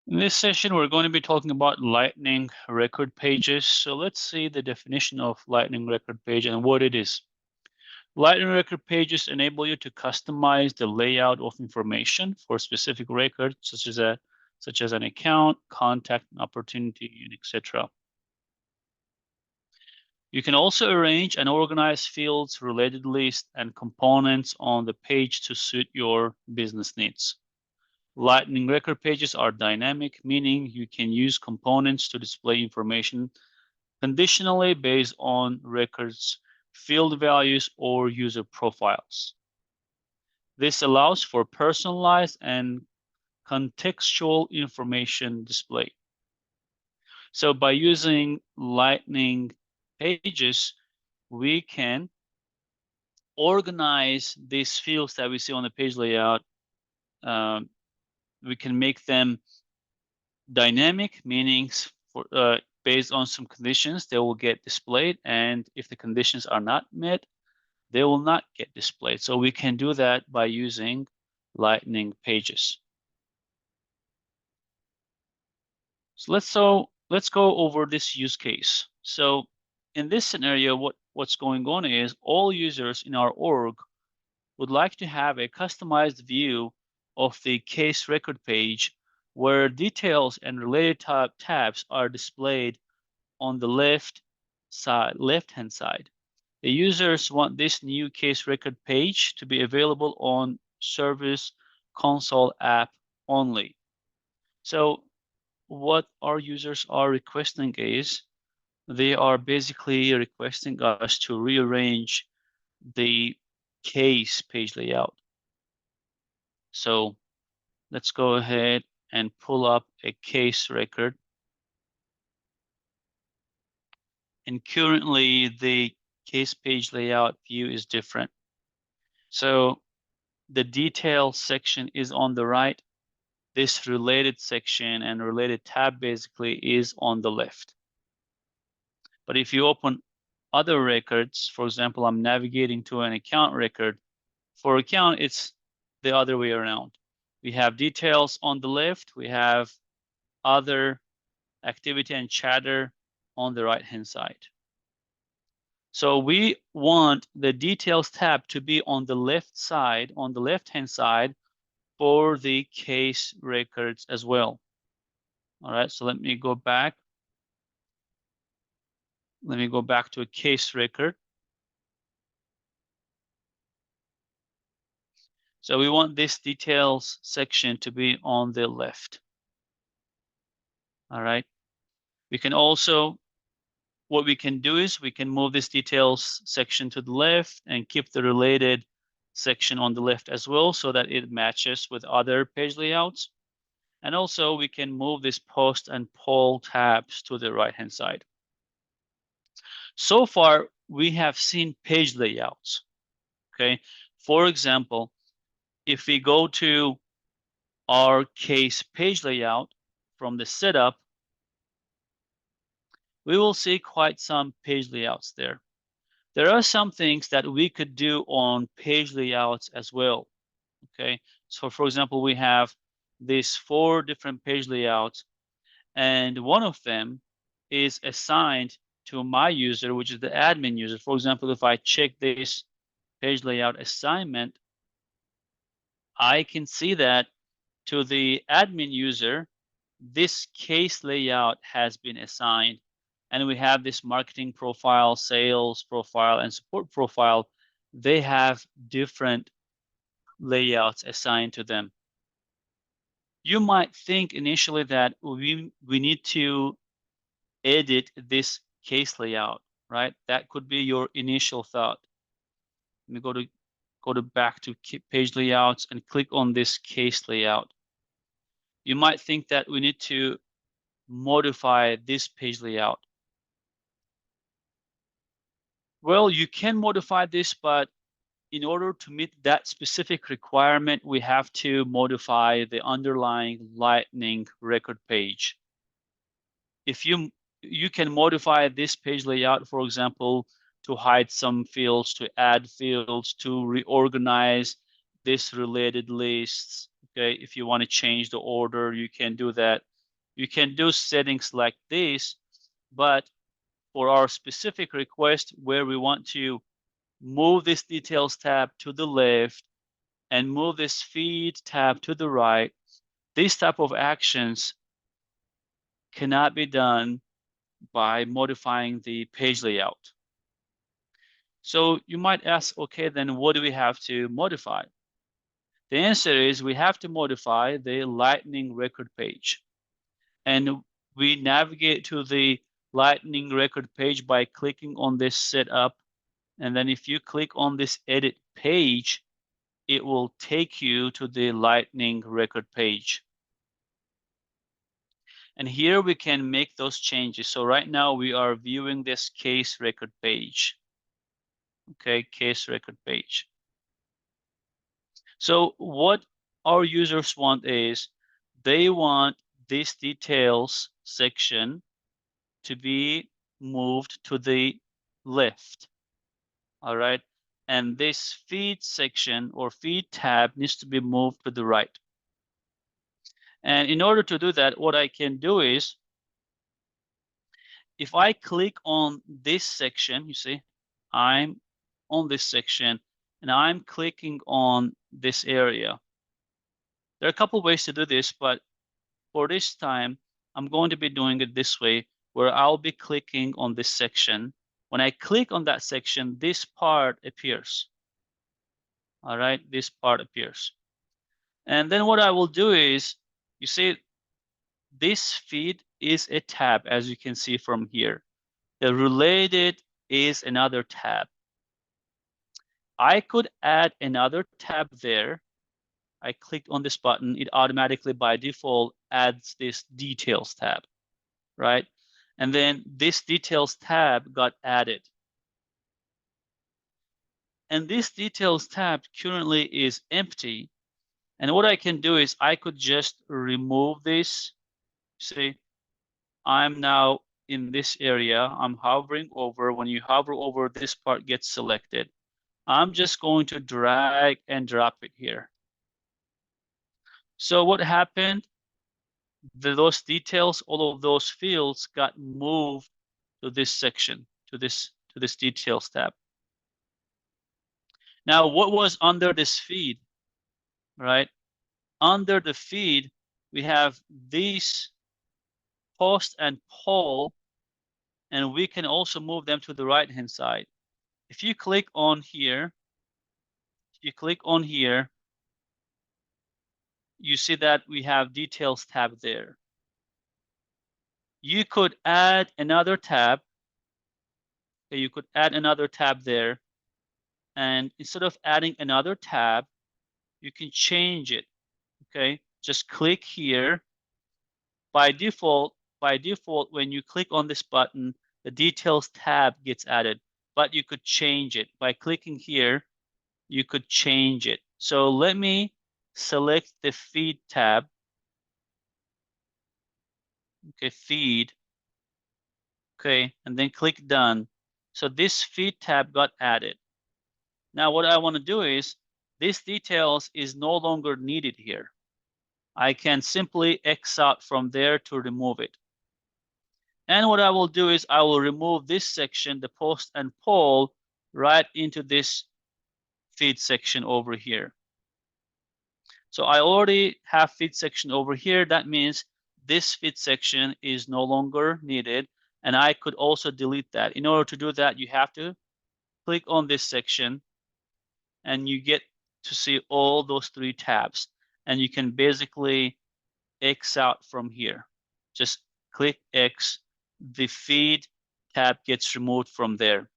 In this session, we're going to be talking about Lightning record pages. So let's see the definition of Lightning record page and what it is. Lightning record pages enable you to customize the layout of information for specific records, such as an account, contact, opportunity, etc. You can also arrange and organize fields, related lists, and components on the page to suit your business needs. Lightning record pages are dynamic, meaning you can use components to display information conditionally based on records, field values, or user profiles. This allows for personalized and contextual information display. So by using Lightning pages, we can organize these fields that we see on the page layout. We can make them dynamic, meaning based on some conditions, they will get displayed. And if the conditions are not met, they will not get displayed. So we can do that by using Lightning pages. So let's go over this use case. So in this scenario, what's going on is all users in our org would like to have a customized view of the case record page where details and related tabs are displayed on the left-hand side. The users want this new case record page to be available on Service Console app only. So what our users are requesting is they are basically requesting us to rearrange the case page layout. So let's go ahead and pull up a case record. And currently the case page layout view is different. So the detail section is on the right. This related section and related tab basically is on the left. But if you open other records, for example, I'm navigating to an account record. For account, it's the other way around. We have details on the left. We have other activity and chatter on the right-hand side. So we want the details tab to be on the left side, on the left-hand side for the case records as well. All right, so let me go back. Let me go back to a case record. So we want this details section to be on the left. All right. We can also, what we can do is we can move this details section to the left and keep the related section on the left as well so that it matches with other page layouts. And also we can move this post and poll tabs to the right-hand side. So far, we have seen page layouts, okay? For example, if we go to our case page layout from the setup, we will see quite some page layouts there. There are some things that we could do on page layouts as well, okay? So for example, we have these 4 different page layouts, and one of them is assigned to my user, which is the admin user. For example, if I check this page layout assignment, I can see that to the admin user, this case layout has been assigned. And we have this marketing profile, sales profile, and support profile. They have different layouts assigned to them. You might think initially that we need to edit this case layout, right? That could be your initial thought. Let me go to back to page layouts and click on this case layout. You might think that we need to modify this page layout. Well, you can modify this, but in order to meet that specific requirement, we have to modify the underlying Lightning record page. If you can modify this page layout, for example, to hide some fields, to add fields, to reorganize this related lists. Okay, if you want to change the order, you can do that. You can do settings like this, but for our specific request where we want to move this details tab to the left and move this feed tab to the right, these type of actions cannot be done by modifying the page layout. So you might ask, okay, then what do we have to modify? The answer is we have to modify the Lightning record page. And we navigate to the Lightning record page by clicking on this setup. And then if you click on this edit page, it will take you to the Lightning record page. And here we can make those changes. So right now we are viewing this case record page. Okay, case record page. So what our users want is they want this details section to be moved to the left. All right. And this feed section or feed tab needs to be moved to the right. And in order to do that, what I can do is if I click on this section, you see, I'm on this section and I'm clicking on this area. There are a couple ways to do this, but for this time, I'm going to be doing it this way, where I'll be clicking on this section. When I click on that section, this part appears. All right, this part appears. And then what I will do is, you see, this feed is a tab, as you can see from here. The related is another tab. I could add another tab there. I clicked on this button, it automatically by default adds this details tab, right? And then this details tab got added. And this details tab currently is empty. And what I can do is I could just remove this. See, I'm now in this area. I'm hovering over. When you hover over, this part gets selected. I'm just going to drag and drop it here. So what happened? Those details, all of those fields got moved to this section, to this details tab. Now, what was under this feed, right? Under the feed, we have these post and poll, and we can also move them to the right-hand side. If you click on here, you see that we have details tab there. You could add another tab. Okay, you could add another tab there. And instead of adding another tab, you can change it. Okay, just click here. By default, when you click on this button, the details tab gets added, but you could change it. By clicking here, you could change it. So let me select the feed tab. Okay, feed. Okay, and then click done. So this feed tab got added. Now what I want to do is, this details is no longer needed here. I can simply X out from there to remove it. And what I will do is I will remove this section, the post and poll, right into this feed section over here. So I already have feed section over here. That means this feed section is no longer needed. And I could also delete that. In order to do that, you have to click on this section and you get to see all those three tabs. And you can basically X out from here. Just click X, the feed tab gets removed from there.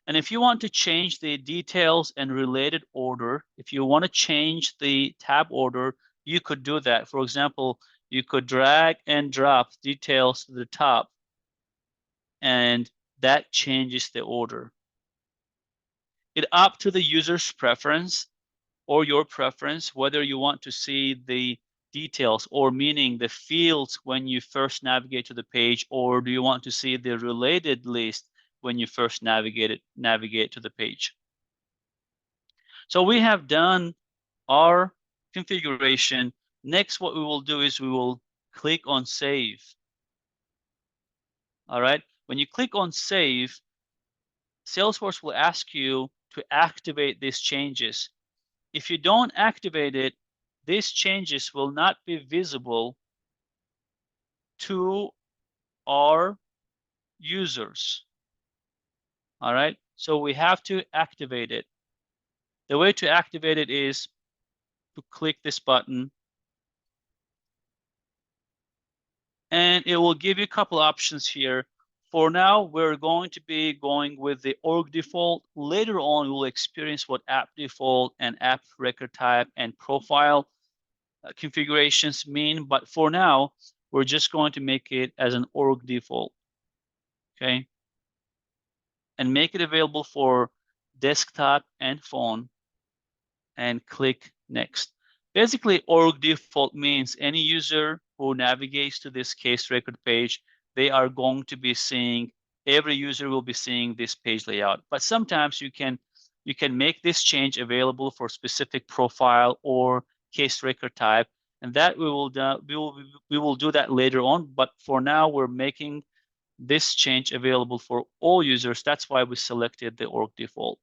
And if you want to change the details and related order, if you want to change the tab order, you could do that. For example, you could drag and drop details to the top, and that changes the order. It's up to the user's preference or your preference whether you want to see the details, or meaning the fields when you first navigate to the page, or do you want to see the related list when you first navigate to the page. So we have done our configuration. Next, what we will do is we will click on save. All right. When you click on save, Salesforce will ask you to activate these changes. If you don't activate it, these changes will not be visible to our users. All right. So we have to activate it. The way to activate it is to click this button, and it will give you a couple options here. For now, we're going to be going with the org default. Later on, we'll experience what app default and app record type and profile configurations mean. But for now, we're just going to make it as an org default, okay? And make it available for desktop and phone, and click next. Basically, org default means any user who navigates to this case record page, they are going to be seeing, every user will be seeing this page layout. But sometimes you can make this change available for specific profile or case record type, and that we will do that later on. But for now, we're making this change available for all users. That's why we selected the org default.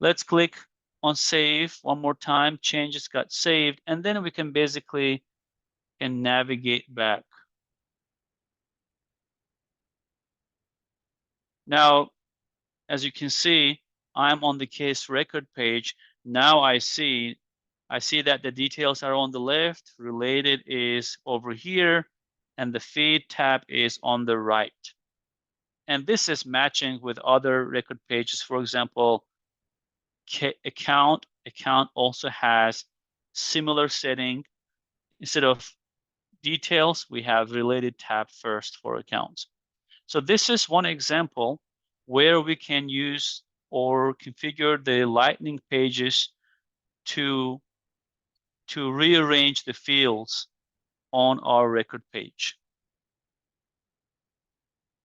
Let's click on save one more time. Changes got saved, and then we can basically navigate back. Now, as you can see, I'm on the case record page. Now I see that the details are on the left, related is over here, and the feed tab is on the right. And this is matching with other record pages. For example, account also has similar setting. Instead of details, we have related tab first for accounts. So this is one example where we can use or configure the Lightning pages to rearrange the fields on our record page.